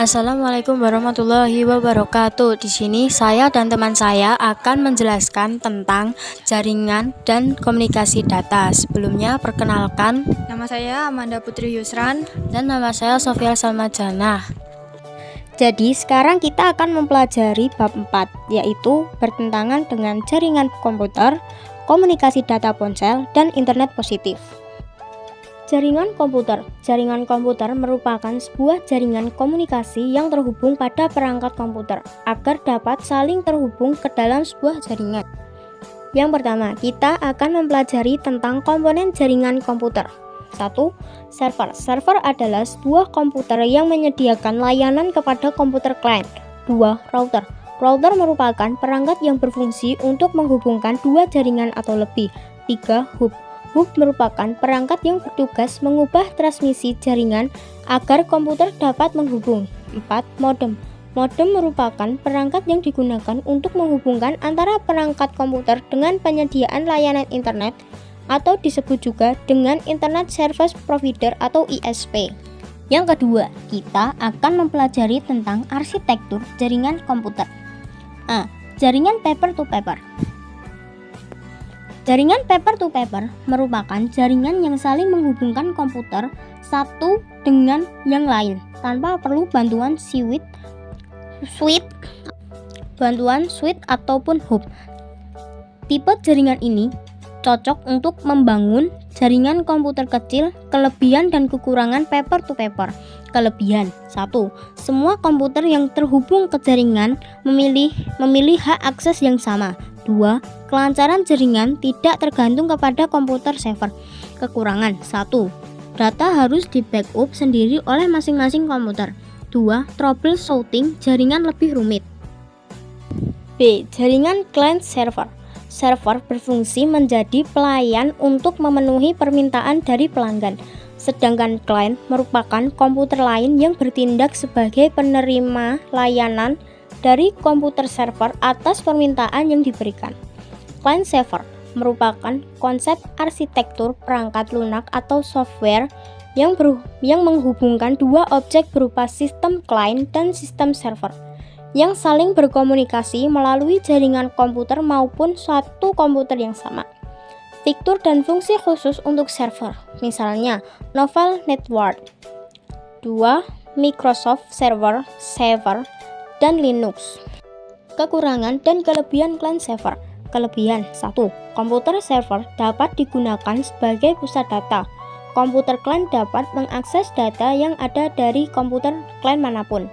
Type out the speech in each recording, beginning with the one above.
Assalamualaikum warahmatullahi wabarakatuh. Di sini saya dan teman saya akan menjelaskan tentang jaringan dan komunikasi data. Sebelumnya perkenalkan, Nama saya Amanda Putri Yusran. dan nama saya Sofia Salmajana. Jadi sekarang kita akan mempelajari bab 4, yaitu bertentangan dengan jaringan komputer, komunikasi data ponsel, dan internet positif. Jaringan komputer merupakan sebuah jaringan komunikasi yang terhubung pada perangkat komputer agar dapat saling terhubung ke dalam sebuah jaringan. Yang pertama, kita akan mempelajari tentang komponen jaringan komputer. 1. Server. Server adalah sebuah komputer yang menyediakan layanan kepada komputer klien. 2. Router. Router merupakan perangkat yang berfungsi untuk menghubungkan dua jaringan atau lebih. 3. Hub. Hub merupakan perangkat yang bertugas mengubah transmisi jaringan agar komputer dapat menghubung. 4. Modem. Modem merupakan perangkat yang digunakan untuk menghubungkan antara perangkat komputer dengan penyediaan layanan internet atau disebut juga dengan Internet Service Provider atau ISP. Yang kedua, kita akan mempelajari tentang arsitektur jaringan komputer. A. Jaringan paper to paper. Jaringan paper to paper merupakan jaringan yang saling menghubungkan komputer satu dengan yang lain tanpa perlu bantuan switch ataupun hub. Tipe jaringan ini cocok untuk membangun jaringan komputer kecil. Kelebihan dan kekurangan paper to paper. Kelebihan: 1. Semua komputer yang terhubung ke jaringan memilih hak akses yang sama. 2. Kelancaran jaringan tidak tergantung kepada komputer server. Kekurangan: 1. Data harus di-backup sendiri oleh masing-masing komputer. 2. Troubleshooting jaringan lebih rumit. B. Jaringan client server. Server berfungsi menjadi pelayan untuk memenuhi permintaan dari pelanggan, sedangkan client merupakan komputer lain yang bertindak sebagai penerima layanan dari komputer server atas permintaan yang diberikan. Client server merupakan konsep arsitektur perangkat lunak atau software yang menghubungkan dua objek berupa sistem client dan sistem server yang saling berkomunikasi melalui jaringan komputer maupun satu komputer yang sama. Fitur dan fungsi khusus untuk server, misalnya Novel Network. 2. Microsoft Server, dan Linux. Kekurangan dan kelebihan client server. Kelebihan: 1. Komputer server dapat digunakan sebagai pusat data. Komputer client dapat mengakses data yang ada dari komputer client manapun.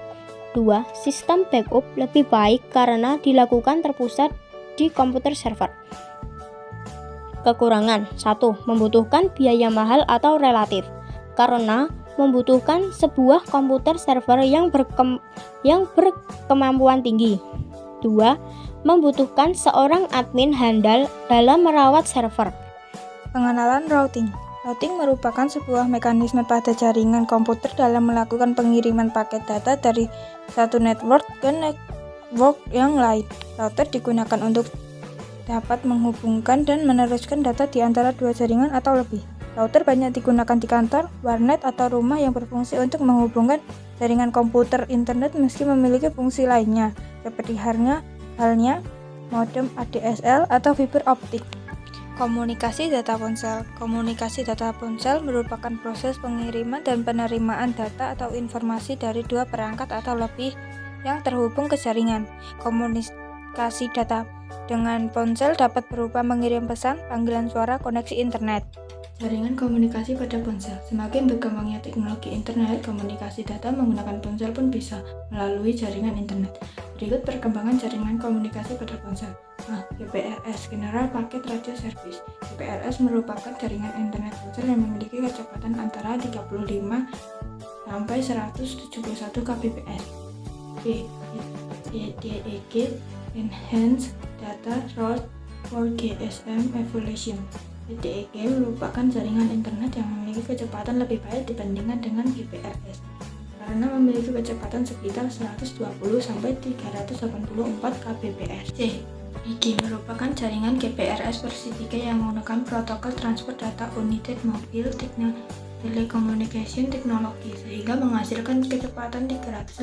2. Sistem backup lebih baik karena dilakukan terpusat di komputer server. Kekurangan: 1. Membutuhkan biaya mahal atau relatif, karena membutuhkan sebuah komputer server yang berkemampuan tinggi. 2. Membutuhkan seorang admin handal dalam merawat server. Pengenalan routing. Routing merupakan sebuah mekanisme pada jaringan komputer dalam melakukan pengiriman paket data dari satu network ke network yang lain. Router digunakan untuk dapat menghubungkan dan meneruskan data di antara dua jaringan atau lebih. Router banyak digunakan di kantor, warnet, atau rumah yang berfungsi untuk menghubungkan jaringan komputer internet meski memiliki fungsi lainnya, seperti halnya modem ADSL atau fiber optik. Komunikasi data ponsel. Komunikasi data ponsel merupakan proses pengiriman dan penerimaan data atau informasi dari dua perangkat atau lebih yang terhubung ke jaringan. Komunikasi data dengan ponsel dapat berupa mengirim pesan, panggilan suara, koneksi internet. Jaringan komunikasi pada ponsel. Semakin berkembangnya teknologi internet, komunikasi data menggunakan ponsel pun bisa melalui jaringan internet. Berikut perkembangan jaringan komunikasi pada ponsel. GPRS, General Packet Radio Service. GPRS merupakan jaringan internet ponsel yang memiliki kecepatan antara 35 sampai 171 kbps. EDEG, Enhanced Data Route for GSM Evolution. EDEG merupakan jaringan internet yang memiliki kecepatan lebih baik dibandingkan dengan GPRS karena memiliki kecepatan sekitar 120 sampai 384 kbps. IG merupakan jaringan GPRS versi 3 yang menggunakan protokol transfer data United Mobile Telecommunication Technology sehingga menghasilkan kecepatan 384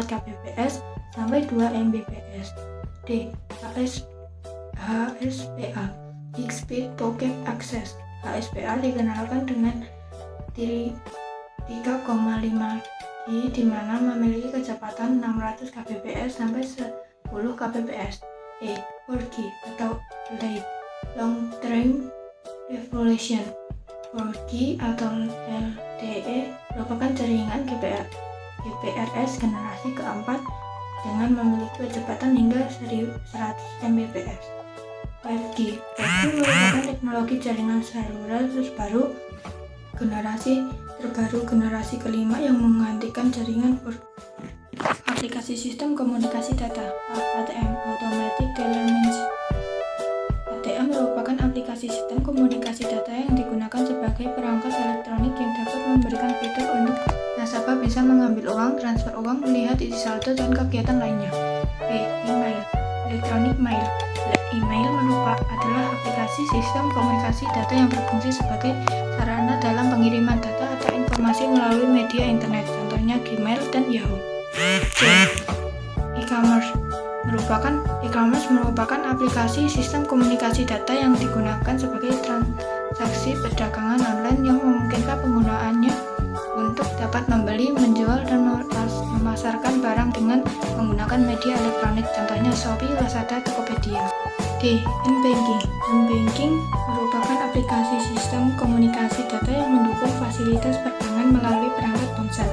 kbps sampai 2 mbps. D. HSPA High Speed Packet Access. HSPA dikenalkan dengan 3,5 G di mana memiliki kecepatan 600 kbps sampai 10 kbps. E. 4G atau Long Term Evolution. 4G atau LTE merupakan jaringan GPRS generasi keempat dengan memiliki kecepatan hingga 100 Mbps. 5G merupakan teknologi jaringan seluler terbaru generasi kelima yang menggantikan jaringan aplikasi sistem komunikasi data ATM Automatic Teller Management. ATM merupakan aplikasi sistem komunikasi data yang digunakan sebagai perangkat elektronik yang dapat memberikan fitur untuk nasabah bisa mengambil uang, transfer uang, melihat isi saldo, dan kegiatan lainnya. B. Email Electronic Mail. Email adalah aplikasi sistem komunikasi data yang berfungsi sebagai sarana dalam pengiriman data atau informasi melalui media internet, contohnya Gmail dan Yahoo. C. E-commerce merupakan aplikasi sistem komunikasi data yang digunakan sebagai transaksi perdagangan online yang memungkinkan penggunaannya untuk dapat membeli, menjual, dan memasarkan barang dengan menggunakan media elektronik, contohnya Shopee, Lazada, Tokopedia. D. M-Banking merupakan aplikasi sistem komunikasi data yang mendukung fasilitas perbankan melalui perangkat ponsel.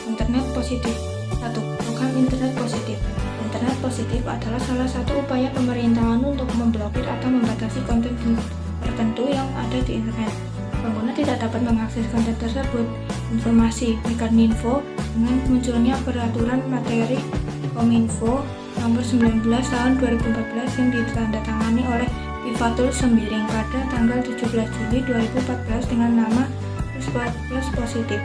Internet positif. 1. Program Internet Positif. Internet positif adalah salah satu upaya pemerintahan untuk memblokir atau membatasi konten tertentu yang ada di internet. Pengguna tidak dapat mengakses konten tersebut. Informasi Mekarminfo dengan munculnya peraturan materi Kominfo nomor 19 tahun 2014 yang ditandatangani oleh Tifatul Sembiring pada tanggal 17 Juli 2014 dengan nama Plus Positif.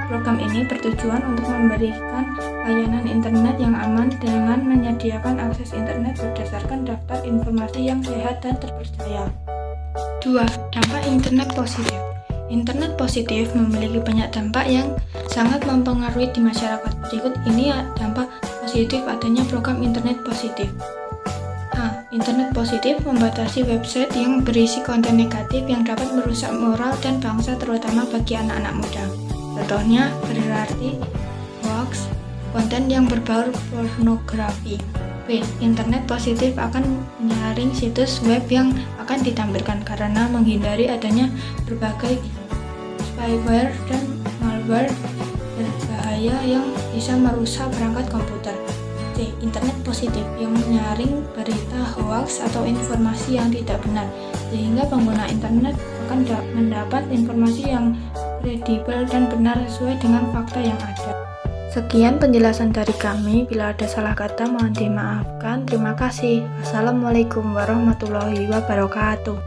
Program ini bertujuan untuk memberikan layanan internet yang aman dengan menyediakan akses internet berdasarkan daftar informasi yang sehat dan terpercaya. 2. Dampak internet positif. Internet positif memiliki banyak dampak yang sangat mempengaruhi di masyarakat. Berikut ini dampak positif adanya program internet positif. A. Internet positif membatasi website yang berisi konten negatif yang dapat merusak moral dan bangsa, terutama bagi anak-anak muda. Contohnya berarti hoax, konten yang berbau pornografi. B. Internet positif akan menyaring situs web yang akan ditampilkan karena menghindari adanya berbagai spyware dan malware berbahaya yang bisa merusak perangkat komputer. C. Internet positif yang menyaring berita hoax atau informasi yang tidak benar, sehingga pengguna internet akan mendapat informasi yang kredibel dan benar sesuai dengan fakta yang ada. Sekian penjelasan dari kami. Bila ada salah kata mohon dimaafkan. Terima kasih. Assalamualaikum warahmatullahi wabarakatuh.